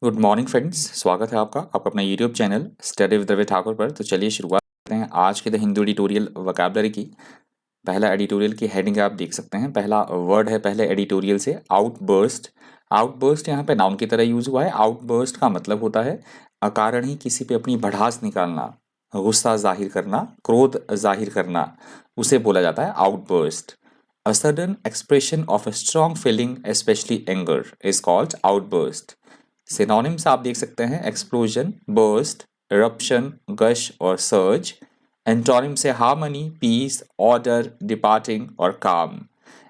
Good morning friends, स्वागत है आपका अपना YouTube channel study with Ravi Thakur पर। तो चलिए शुरुआत करते हैं आज के द हिंदू एडिटोरियल वोकैबुलरी की। पहला एडिटोरियल की हेडिंग आप देख सकते हैं। पहला वर्ड है पहले एडिटोरियल से, आउटबर्स्ट। आउटबर्स्ट यहाँ पे नाउन की तरह यूज हुआ है। आउटबर्स्ट का मतलब होता है अकारण ही किसी पे अपनी भड़ास निकालना, गुस्सा जाहिर करना, क्रोध जाहिर करना, उसे बोला जाता है outburst. A sudden expression of a strong feeling, especially anger, is called outburst. Synonyms आप देख सकते हैं, एक्सप्लोजन, बर्स्ट, eruption, गश और सर्ज। एंटोनिम से हार्मनी, पीस, ऑर्डर, डिपार्टिंग और काम।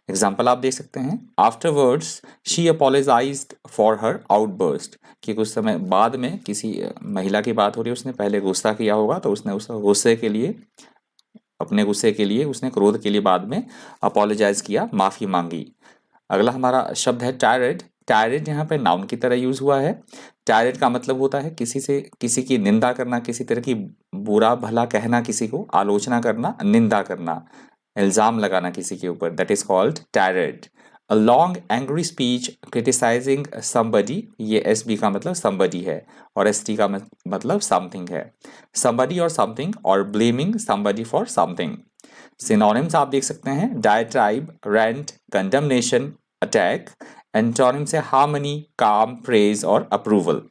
एग्जाम्पल आप देख सकते हैं, afterwards she apologised for her outburst, कि कुछ समय बाद में किसी महिला की बात हो रही है, उसने पहले गुस्सा किया होगा तो उसने उस गुस्से के लिए, अपने गुस्से के लिए, उसने क्रोध के लिए बाद में अपोलोजाइज किया, माफी मांगी। अगला हमारा शब्द है टायरेड। टायरेड यहाँ पे नाउन की तरह यूज हुआ है। टायरेड का मतलब होता है किसी से, किसी की निंदा करना, किसी तरह की बुरा भला कहना, किसी को आलोचना करना, निंदा करना, इल्जाम लगाना किसी के ऊपर, that is called tirade. A long angry speech criticising somebody, ये एस बी का मतलब somebody है और एस टी का मतलब समथिंग है। somebody और something और blaming somebody for something. Synonyms आप देख सकते हैं, डायट्राइब, रेंट, कंडमनेशन, अटैक। एंटोनिम से हार्मनी, काम, प्रेज और अप्रूवल।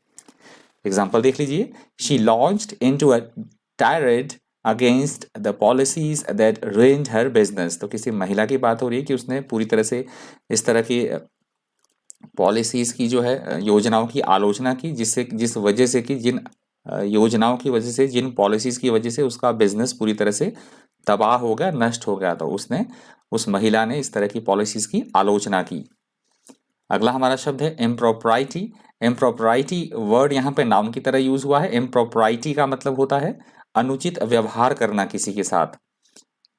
एग्जाम्पल देख लीजिए, she launched into a tired against the policies that ruined her business. तो किसी महिला की बात हो रही है कि उसने पूरी तरह से इस तरह की पॉलिसीज की जो है, योजनाओं की आलोचना की, जिस वजह से कि जिन योजनाओं की वजह से, जिन पॉलिसीज की वजह से उसका बिजनेस पूरी तरह से तबाह हो गया, नष्ट हो गया। तो उसने, उस महिला ने इस तरह की पॉलिसीज की आलोचना की। अगला हमारा शब्द है इम्प्रोप्राइटी। इम्प्रोप्राइटी वर्ड यहाँ पे नाउन की तरह यूज हुआ है। इम्प्रोप्राइटी का मतलब होता है अनुचित व्यवहार करना किसी के साथ,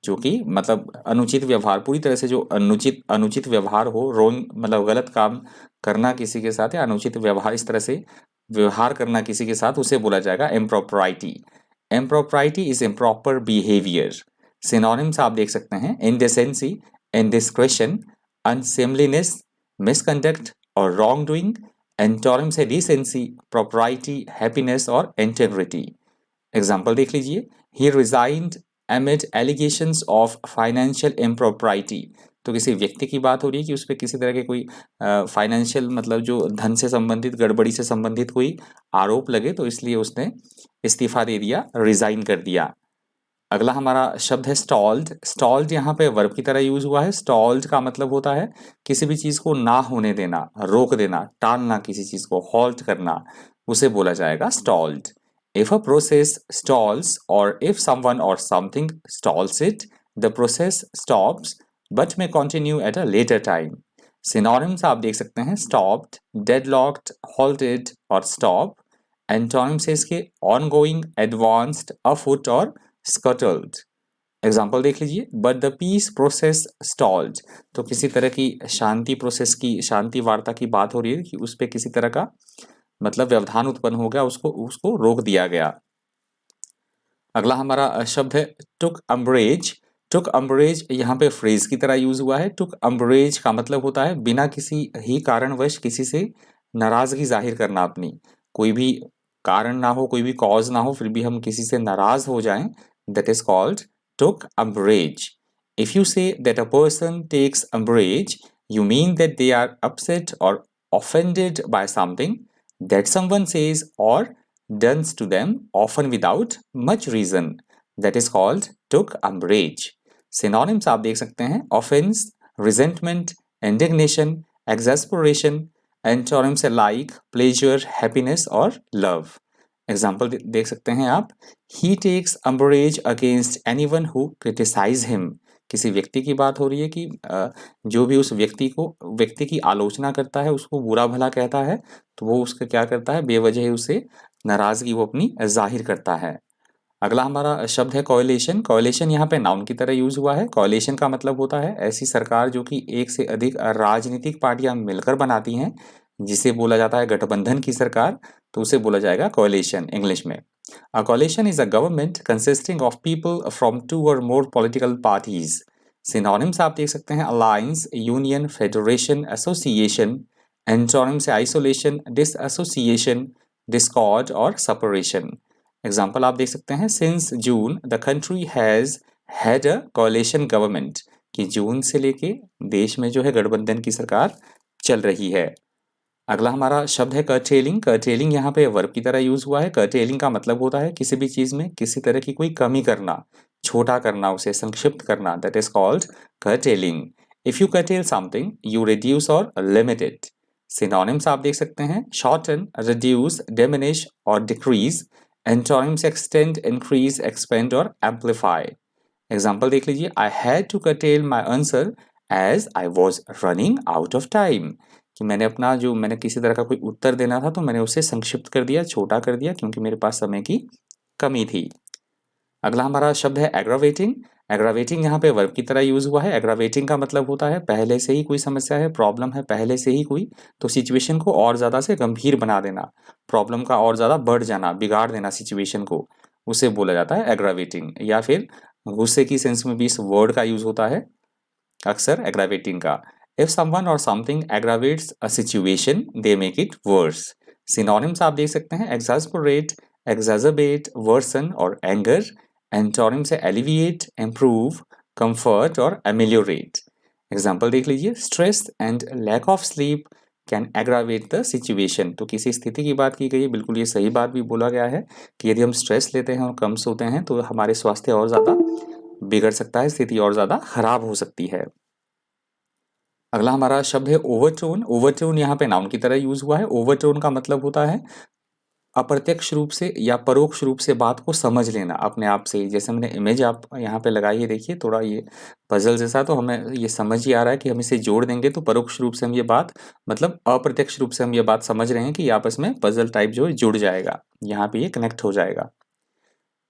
जो कि मतलब अनुचित व्यवहार, पूरी तरह से जो अनुचित अनुचित व्यवहार हो, रोंग मतलब गलत काम करना किसी के साथ, या अनुचित व्यवहार, इस तरह से व्यवहार करना किसी के साथ, उसे बोला जाएगा इम्प्रोप्राइटी। इम्प्रोप्राइटी इज इम्प्रॉपर बिहेवियर। सिनोनिम्स आप देख सकते हैं, इनडेसेंसी, इनडिस्क्रेशन, अनसेमलीनेस, मिसकंडक्ट और रॉन्ग डूइंग। एंटोनिम से डिसेंसी, प्रोप्राइटी, हैप्पीनेस और इंटेग्रिटी। एग्जाम्पल देख लीजिए, ही resigned amid allegations of financial impropriety। तो किसी व्यक्ति की बात हो रही है कि उस पर किसी तरह के कोई फाइनेंशियल मतलब जो धन से संबंधित, गड़बड़ी से संबंधित कोई आरोप लगे, तो इसलिए उसने इस्तीफा दे दिया, रिजाइन कर दिया। अगला हमारा शब्द है स्टॉल्ड। स्टॉल्ड यहाँ पे वर्ब की तरह यूज हुआ है। स्टॉल्ड का मतलब होता है किसी भी चीज को ना होने देना, रोक देना, टालना, किसी चीज को हॉल्ट करना, उसे बोला जाएगा stalled. If a process stalls, or if someone or something stalls it, the process stops but may continue at a later time. Synonyms आप देख सकते हैं, stopped, deadlocked, halted और stop. Antonyms है इसके ongoing, advanced, afoot और scuttled. Example देख लीजिए, but the peace process stalled. तो किसी तरह की शांति प्रोसेस की, शांति वार्ता की बात हो रही है कि उस पर किसी तरह का मतलब व्यवधान उत्पन्न हो गया, उसको उसको रोक दिया गया। अगला हमारा शब्द है टुक अम्बरेज। टुक अम्बरेज यहाँ पे फ्रेज की तरह यूज हुआ है। टुक अम्बरेज का मतलब होता है बिना किसी ही कारणवश किसी से नाराजगी जाहिर करना अपनी। कोई भी कारण ना हो, कोई भी कॉज ना हो, फिर भी हम किसी से नाराज हो जाएं, that is called took umbrage. If you say that a person takes umbrage, you mean that they are upset or offended by something that someone says or done to them, often without much reason. That is called took umbrage. Synonyms आप देख सकते हैं, offense, resentment, indignation, exasperation, antonyms है like, pleasure, happiness और love. Example देख सकते हैं आप, he takes umbrage against anyone who criticize him. किसी व्यक्ति की बात हो रही है कि जो भी उस व्यक्ति की आलोचना करता है, उसको बुरा भला कहता है, तो वो उसका क्या करता है, बेवजह ही उसे नाराजगी वो अपनी जाहिर करता है। अगला हमारा शब्द है कोएलिशन। कोएलिशन यहाँ पे नाउन की तरह यूज हुआ है। कोएलिशन का मतलब होता है ऐसी सरकार जो कि एक से अधिक राजनीतिक पार्टियां मिलकर बनाती हैं, जिसे बोला जाता है गठबंधन की सरकार, तो उसे बोला जाएगा कोएलिशन इंग्लिश में। A coalition is a government consisting of people from two or more political parties. Synonyms आप देख सकते हैं, alliance, union, federation, association, antonym से आइसोलेशन, डिसएसोसिएशन, डिस्कॉर्ड और सेपरेशन। एग्जाम्पल आप देख सकते हैं, since June the country has had a कोalition government, कि जून से लेके देश में जो है गठबंधन की सरकार चल रही है। अगला हमारा शब्द है कर्टेलिंग। कर्टेलिंग यहाँ पे वर्ब की तरह यूज हुआ है। कर्टेलिंग का मतलब होता है किसी भी चीज में किसी तरह की कोई कमी करना, छोटा करना, उसे संक्षिप्त करना, that is called curtailing. If you curtail something you reduce और लिमिट इट। सिनोनिम्स आप देख सकते हैं, शॉर्टन, रिड्यूस, डिमिनिश और decrease. Antonyms extend, increase, expand और एम्पलीफाई। एग्जाम्पल देख लीजिए, I had to curtail my answer as I was running out of time, कि मैंने किसी तरह का कोई उत्तर देना था तो मैंने उसे संक्षिप्त कर दिया, छोटा कर दिया, क्योंकि मेरे पास समय की कमी थी। अगला हमारा शब्द है एग्रावेटिंग। एग्रावेटिंग यहाँ पे वर्ब की तरह यूज हुआ है। एग्रावेटिंग का मतलब होता है पहले से ही कोई समस्या है, प्रॉब्लम है पहले से ही कोई, तो सिचुएशन को और ज़्यादा से गंभीर बना देना, प्रॉब्लम का और ज़्यादा बढ़ जाना, बिगाड़ देना सिचुएशन को, उसे बोला जाता है एग्रावेटिंग। या फिर गुस्से की सेंस में भी इस वर्ड का यूज होता है अक्सर एग्रावेटिंग का। इफ समवन और something aggravates a situation they make it worse. Synonyms आप देख सकते हैं, एक्सास्परेट, एक्साजर्बेट, वर्सन और एंगर। एंटोनिम से एलिविएट, इम्प्रूव, कंफर्ट और एमिलियोरेट। एग्जाम्पल देख लीजिए, stress and lack of sleep can aggravate the situation. तो किसी स्थिति की बात की गई है, बिल्कुल ये सही बात भी बोला गया है कि यदि हम स्ट्रेस लेते हैं और कम सोते हैं तो हमारे स्वास्थ्य और ज़्यादा बिगड़ सकता है, स्थिति और ज़्यादा खराब हो सकती है। अगला हमारा शब्द है ओवरटोन। ओवरटोन यहाँ पे नाउन की तरह यूज हुआ है। ओवरटोन का मतलब होता है अप्रत्यक्ष रूप से या परोक्ष रूप से बात को समझ लेना अपने आप से। जैसे मैंने इमेज आप यहाँ पे लगाई है, देखिए थोड़ा ये पजल जैसा, तो हमें ये समझ ही आ रहा है कि हम इसे जोड़ देंगे तो परोक्ष रूप से हम ये बात, मतलब अप्रत्यक्ष रूप से हम ये बात समझ रहे हैं कि आपस में पजल टाइप जो है जुड़ जाएगा, यहाँ पे ये कनेक्ट हो जाएगा।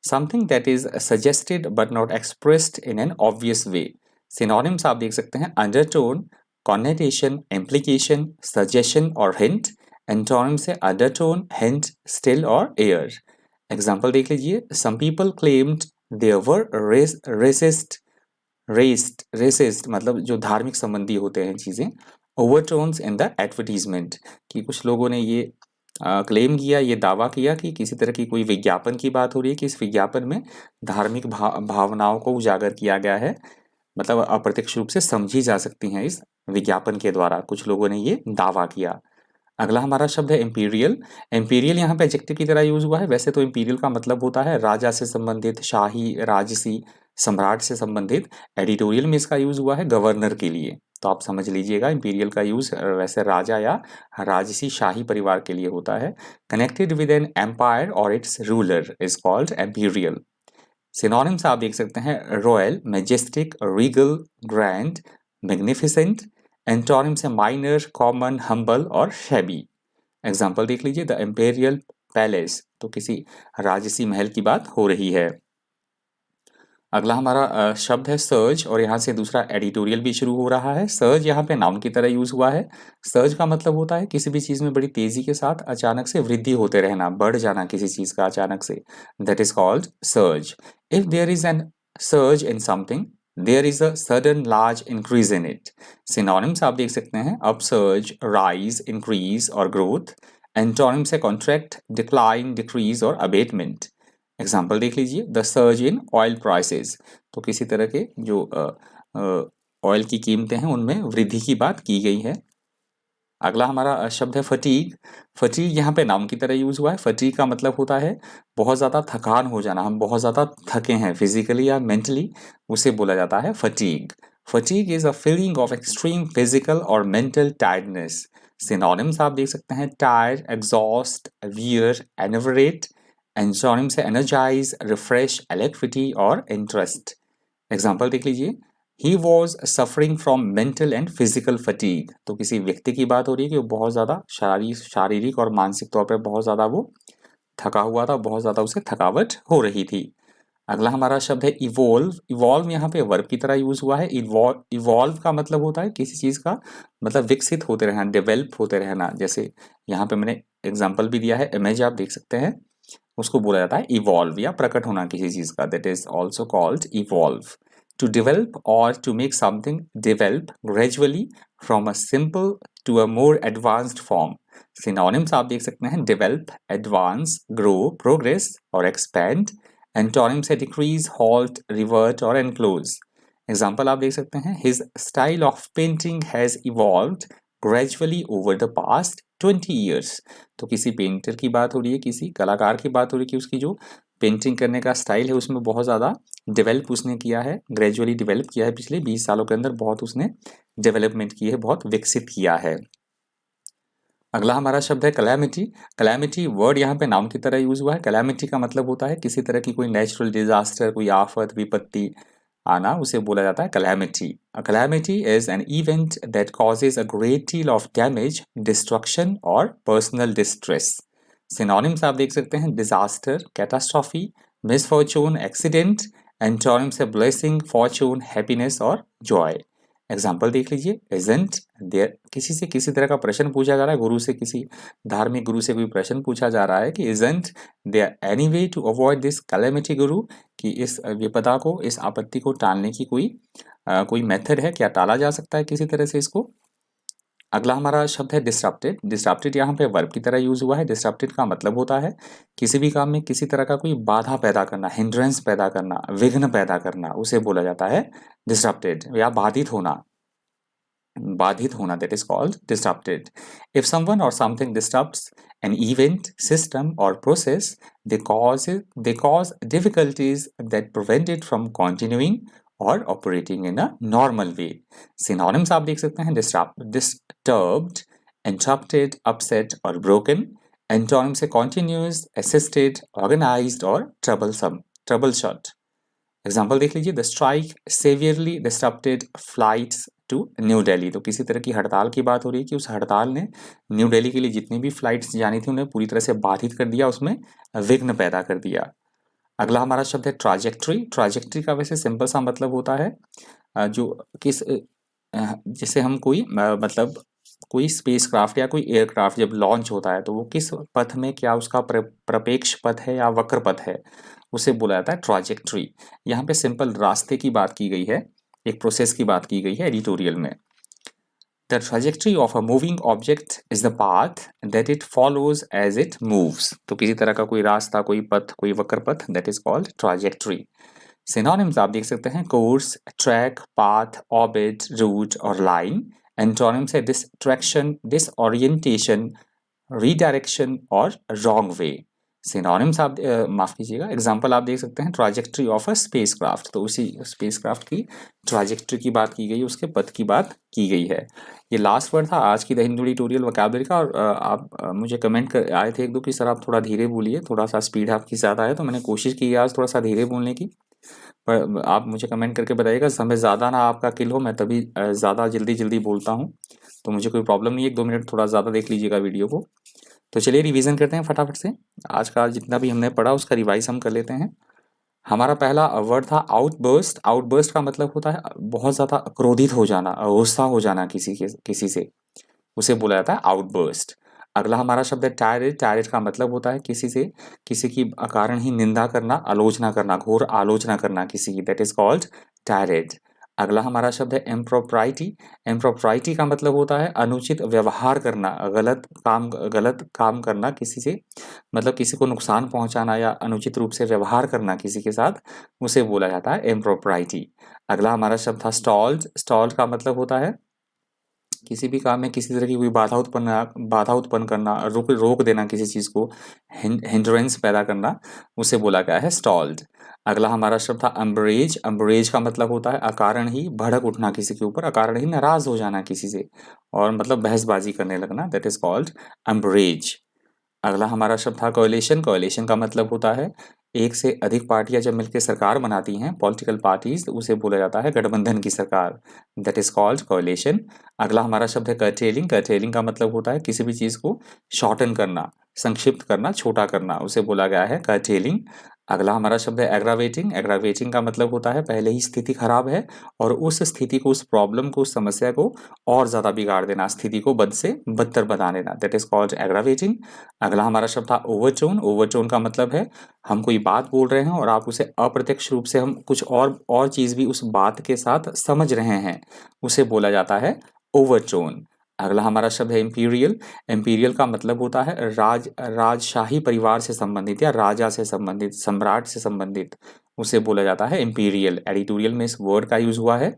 Something that is suggested but not expressed in an obvious way. Synonyms आप देख सकते हैं, अंडरटोन, कॉन्नेटेशन, इम्प्लीकेशन, सजेशन और हिंट। एंटोनिम से अंडरटोन, हिंट, स्टिल और एयर। एग्जाम्पल देख लीजिए, some people claimed there were racist मतलब जो धार्मिक संबंधी होते हैं चीज़ें, ओवरटोन्स इन द एडवर्टीजमेंट, कि कुछ लोगों ने ये क्लेम किया, ये दावा किया कि किसी तरह की कोई विज्ञापन की बात हो रही है कि इस विज्ञापन में धार्मिक भावनाओं को उजागर किया गया है, मतलब अप्रत्यक्ष रूप से समझी जा सकती हैं इस विज्ञापन के द्वारा, कुछ लोगों ने ये दावा किया। अगला हमारा शब्द है इम्पीरियल। इम्पीरियल यहाँ पे एडजेक्टिव की तरह यूज हुआ है। वैसे तो इम्पीरियल का मतलब होता है राजा से संबंधित, शाही, राजसी, सम्राट से संबंधित। एडिटोरियल में इसका यूज हुआ है गवर्नर के लिए, तो आप समझ लीजिएगा इम्पीरियल का यूज वैसे राजा या राजसी, शाही परिवार के लिए होता है। कनेक्टेड विद एन एम्पायर और it's ruler is called imperial. Synonyms आप देख सकते हैं, royal, majestic, Regal, grand, magnificent. Antonym से माइनर, कॉमन, हम्बल और शैबी। एग्जाम्पल देख लीजिए, द इम्पेरियल पैलेस, तो किसी राजसी महल की बात हो रही है। अगला हमारा शब्द है सर्ज, और यहाँ से दूसरा एडिटोरियल भी शुरू हो रहा है। सर्ज यहाँ पे नाउन की तरह यूज हुआ है। सर्ज का मतलब होता है किसी भी चीज़ में बड़ी तेजी के साथ अचानक से वृद्धि होते रहना, बढ़ जाना किसी चीज़ का अचानक से, that is called surge. If there is an surge in something there is a sudden large increase in it. Synonyms आप देख सकते हैं, अपसर्ज, राइज, इंक्रीज और ग्रोथ। एंटोनिम से कॉन्ट्रैक्ट, डिक्लाइन, डिक्रीज और अबेटमेंट। एग्जाम्पल देख लीजिए, the surge in oil prices, तो किसी तरह के जो ऑयल की कीमतें हैं उनमें वृद्धि की बात की गई है। अगला हमारा शब्द है फटीग। फटीग यहाँ पे नाउन की तरह यूज हुआ है। फटीग का मतलब होता है बहुत ज़्यादा थकान हो जाना, हम बहुत ज़्यादा थके हैं फिजिकली या मेंटली, उसे बोला जाता है fatigue. Fatigue is a feeling of extreme physical और मेंटल टायर्डनेस। सिनोनिम्स आप देख सकते हैं, टायर्ड, एग्जॉस्ट, वियर, एनर्वेट। एंटोनिम से एनर्जाइज, रिफ्रेश, एलेक्ट्रिटी और इंटरेस्ट। एग्जाम्पल देख लीजिए, he was suffering from mental and physical fatigue, तो किसी व्यक्ति की बात हो रही है कि वो बहुत ज़्यादा शारीरिक और मानसिक तौर पर बहुत ज़्यादा वो थका हुआ था, बहुत ज़्यादा उसे थकावट हो रही थी। अगला हमारा शब्द है इवॉल्व। इवॉल्व यहाँ पे वर्ब की तरह यूज हुआ है। इवॉल्व का मतलब होता है किसी चीज़ का मतलब विकसित होते रहना, डेवलप होते रहना। जैसे यहाँ पे मैंने एग्जाम्पल भी दिया है, इमेज आप देख सकते हैं, उसको बोला जाता है इवॉल्व, या प्रकट होना किसी चीज़ का, that is also called evolve. To develop or to make something develop gradually from a simple to a more advanced form. Synonyms आप देख सकते हैं develop, advance, grow, progress और expand. Antonyms है decrease, halt, revert और enclose. Example आप देख सकते हैं His style of painting has evolved gradually over the past 20 years. तो किसी पेंटर की बात हो रही है, किसी कलाकार की बात हो रही है कि उसकी जो पेंटिंग करने का स्टाइल है उसमें बहुत ज़्यादा डेवलप उसने किया है, ग्रेजुअली डेवलप किया है, पिछले 20 सालों के अंदर बहुत उसने डेवलपमेंट की है, बहुत विकसित किया है। अगला हमारा शब्द है कैलेमिटी। कैलेमिटी वर्ड यहाँ पे नाउन की तरह यूज हुआ है। कैलेमिटी का मतलब होता है किसी तरह की कोई नेचुरल डिजास्टर, कोई आफत, विपत्ति आना, उसे बोला जाता है calamity. A calamity is an event that causes a great deal of damage, destruction और पर्सनल डिस्ट्रेस। सिनोनिम्स आप देख सकते हैं disaster, catastrophe, misfortune, accident. Antonyms है ब्लेसिंग, फॉर्चून, हैप्पीनेस और जॉय। एग्जाम्पल देख लीजिए, इजंट देयर, किसी से किसी तरह का प्रश्न पूछा जा रहा है, गुरु से, किसी धार्मिक गुरु से कोई प्रश्न पूछा जा रहा है कि isn't there any way to avoid this calamity गुरु, कि इस विपदा को, इस आपत्ति को टालने की कोई मेथड है, क्या टाला जा सकता है किसी तरह से इसको। अगला हमारा शब्द है डिस्टरप्टेड। डिस्टरप्टेड यहाँ पे वर्ब की तरह यूज हुआ है। डिस्टरप्टेड का मतलब होता है किसी भी काम में किसी तरह का कोई बाधा पैदा करना, हिंड्रेंस पैदा करना, विघ्न पैदा करना, उसे बोला जाता है डिस्टरप्टेड, या बाधित होना, that is called disrupted. If someone or something disrupts an event, system or process, they cause difficulties that prevent it from continuing or operating in a normal way. Synonyms आप देख सकते हैं disturbed, interrupted, upset और broken. Antonyms है continuous, assisted, organized और troubleshot. Example देख लीजिए, the strike severely disrupted flights to New Delhi. तो किसी तरह की हड़ताल की बात हो रही है कि उस हड़ताल ने न्यू दिल्ली के लिए जितनी भी फ्लाइट्स जानी थी उन्हें पूरी तरह से बाधित कर दिया, उसमें विघ्न पैदा कर दिया। अगला हमारा शब्द है ट्राजेक्ट्री। ट्राजेक्ट्री का वैसे सिंपल सा मतलब होता है जो किस जैसे हम मतलब कोई स्पेस क्राफ्ट या कोई एयरक्राफ्ट जब लॉन्च होता है तो वो किस पथ में, क्या उसका प्रपेक्ष पथ है या वक्र पथ है, उसे बोला जाता है ट्राजेक्ट्री। यहाँ पे सिंपल रास्ते की बात की गई है, एक प्रोसेस की बात की गई है एडिटोरियल में। The trajectory of a moving object is the path that it follows as it moves. तो किसी तरह का कोई रास्ता, कोई पथ, कोई वक्र पथ, that is called trajectory. Synonyms आप देख सकते हैं course, track, path, orbit, route और लाइन। एंटोनिम्स है डिस्ट्रैक्शन, डिसओरिएंटेशन, रीडायरेक्शन और रॉन्ग वे। सिनोनिम्स आप माफ कीजिएगा, एग्जांपल आप देख सकते हैं ट्राजेक्ट्री ऑफ अ स्पेसक्राफ्ट। तो उसी स्पेसक्राफ्ट की ट्राजेक्ट्री की बात की गई, उसके पथ की बात की गई है। ये लास्ट वर्ड था आज की द हिंदू ट्यूटोरियल वोकैबुलरी का। और आप मुझे कमेंट कर आए थे एक दो कि सर आप थोड़ा धीरे बोलिए, थोड़ा सा स्पीड आपकी ज़्यादा है, तो मैंने कोशिश की आज थोड़ा सा धीरे बोलने की। पर आप मुझे कमेंट करके बताइएगा, समय ज़्यादा ना आपका किल हो, मैं तभी ज़्यादा जल्दी बोलता हूँ, तो मुझे कोई प्रॉब्लम नहीं है। 1-2 मिनट थोड़ा ज़्यादा देख लीजिएगा वीडियो को। तो चलिए रिवीजन करते हैं फटाफट से। आज का जितना भी हमने पढ़ा उसका रिवाइज हम कर लेते हैं। हमारा पहला वर्ड था आउटबर्स्ट। आउटबर्स्ट का मतलब होता है बहुत ज़्यादा क्रोधित हो जाना, गुस्सा हो जाना किसी से, उसे बोला जाता है आउटबर्स्ट। अगला हमारा शब्द है टायरेट। टायरेट का मतलब होता है किसी की अकारण ही निंदा करना, आलोचना करना, घोर आलोचना करना किसी की, दैट इज कॉल्ड टायरेट। अगला हमारा शब्द है इम्प्रोप्राइटी। इम्प्रोप्राइटी का मतलब होता है अनुचित व्यवहार करना, गलत काम करना किसी से, मतलब किसी को नुकसान पहुंचाना या अनुचित रूप से व्यवहार करना किसी के साथ, उसे बोला जाता है इम्प्रोप्राइटी। अगला हमारा शब्द था स्टॉल्ड। स्टॉल्ड का मतलब होता है किसी भी काम में किसी तरह की कोई बाधा उत्पन्न करना, रोक देना किसी चीज़ को, हिंड्रेंस पैदा करना, उसे बोला गया है स्टॉल्ड। अगला हमारा शब्द था अम्बरेज। अम्बरेज का मतलब होता है अकारण ही भड़क उठना किसी के ऊपर, अकारण ही नाराज हो जाना किसी से, और मतलब बहसबाजी करने लगना, दैट इज कॉल्ड अम्बरेज। अगला हमारा शब्द था कोएलिशन। कोएलिशन का मतलब होता है एक से अधिक पार्टियां जब मिलकर सरकार बनाती हैं, पॉलिटिकल पार्टीज, तो उसे बोला जाता है गठबंधन की सरकार, दैट इज कॉल्ड कोएलिशन। अगला हमारा शब्द है कर्टेलिंग। कर्टेलिंग का मतलब होता है किसी भी चीज़ को शॉर्टन करना, संक्षिप्त करना, छोटा करना, उसे बोला गया है कर्टेलिंग। अगला हमारा शब्द है एग्रावेटिंग। एग्रावेटिंग का मतलब होता है पहले ही स्थिति खराब है और उस स्थिति को, उस प्रॉब्लम को, उस समस्या को और ज़्यादा बिगाड़ देना, स्थिति को बद से बदतर बना देना, दैट इज कॉल्ड एग्रावेटिंग। अगला हमारा शब्द था ओवरटोन। ओवरटोन का मतलब है हम कोई बात बोल रहे हैं और आप उसे अप्रत्यक्ष रूप से हम कुछ और चीज़ भी उस बात के साथ समझ रहे हैं, उसे बोला जाता है ओवरटोन। अगला हमारा शब्द है इम्पीरियल। इम्पीरियल का मतलब होता है राजशाही परिवार से संबंधित या राजा से संबंधित, सम्राट से संबंधित, उसे बोला जाता है इम्पीरियल। एडिटोरियल में इस वर्ड का यूज हुआ है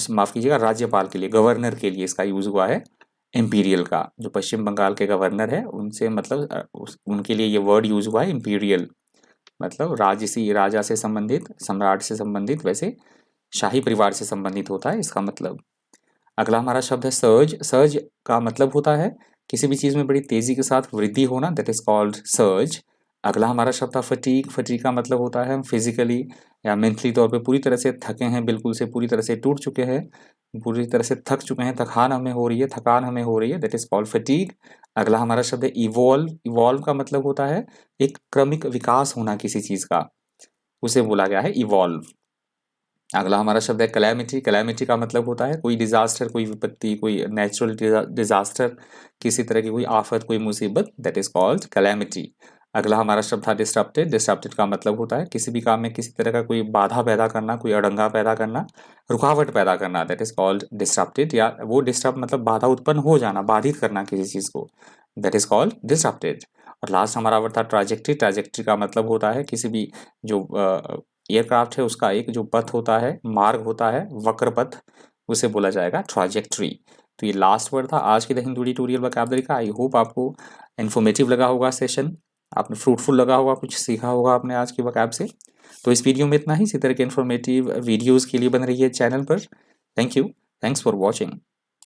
माफ कीजिएगा, राज्यपाल के लिए, गवर्नर के लिए इसका यूज हुआ है इम्पीरियल का। जो पश्चिम बंगाल के गवर्नर है उनसे मतलब उनके लिए ये वर्ड यूज हुआ है इम्पीरियल, मतलब राजा से संबंधित, सम्राट से संबंधित, वैसे शाही परिवार से संबंधित होता है इसका मतलब। अगला हमारा शब्द है सर्ज। सर्ज का मतलब होता है किसी भी चीज़ में बड़ी तेज़ी के साथ वृद्धि होना, दैट इज कॉल्ड सर्ज। अगला हमारा शब्द था फटीग। फटीग का मतलब होता है हम फिजिकली या मेंटली तौर पे पूरी तरह से थके हैं, बिल्कुल से पूरी तरह से टूट चुके हैं, पूरी तरह से थक चुके हैं, थकान हमें हो रही है, दैट इज कॉल्ड फटीग। अगला हमारा शब्द है इवॉल्व। इवॉल्व का मतलब होता है एक क्रमिक विकास होना किसी चीज़ का, उसे बोला गया है इवॉल्व। अगला हमारा शब्द है कैलेमिटी। कैलेमिटी का मतलब होता है कोई डिजास्टर, कोई विपत्ति, कोई नेचुरल डिजास्टर, किसी तरह की कोई आफत, कोई मुसीबत, दैट इज कॉल्ड कैलेमिटी। अगला हमारा शब्द था डिस्टर्प्टेड। डिस्टर्प्टेड का मतलब होता है किसी भी काम में किसी तरह का कोई बाधा पैदा करना, कोई अड़ंगा पैदा करना, रुकावट पैदा करना, दैट इज कॉल्ड डिस्टर्प्टेड। या वो डिस्टर्ब मतलब बाधा उत्पन्न हो जाना, बाधित करना किसी चीज़ को, दैट इज कॉल्ड डिस्टर्प्टेड। और लास्ट हमारा वर्ड था ट्राजेक्ट्री। ट्राजेक्ट्री का मतलब होता है किसी भी जो एयरक्राफ्ट है उसका एक जो पथ होता है, मार्ग होता है, वक्र पथ, उसे बोला जाएगा ट्राजेक्ट्री। तो ये लास्ट वर्ड था आज के द हिंदू एडिटोरियल वोकैबुलरी का। आई होप आपको इन्फॉर्मेटिव लगा होगा सेशन, आपने फ्रूटफुल लगा होगा, कुछ सीखा होगा आपने आज की वोकैब से। तो इस वीडियो में इतना ही। इसी तरह के इन्फॉर्मेटिव वीडियोज़ के लिए बन रही है चैनल पर। Thank you, thanks for watching.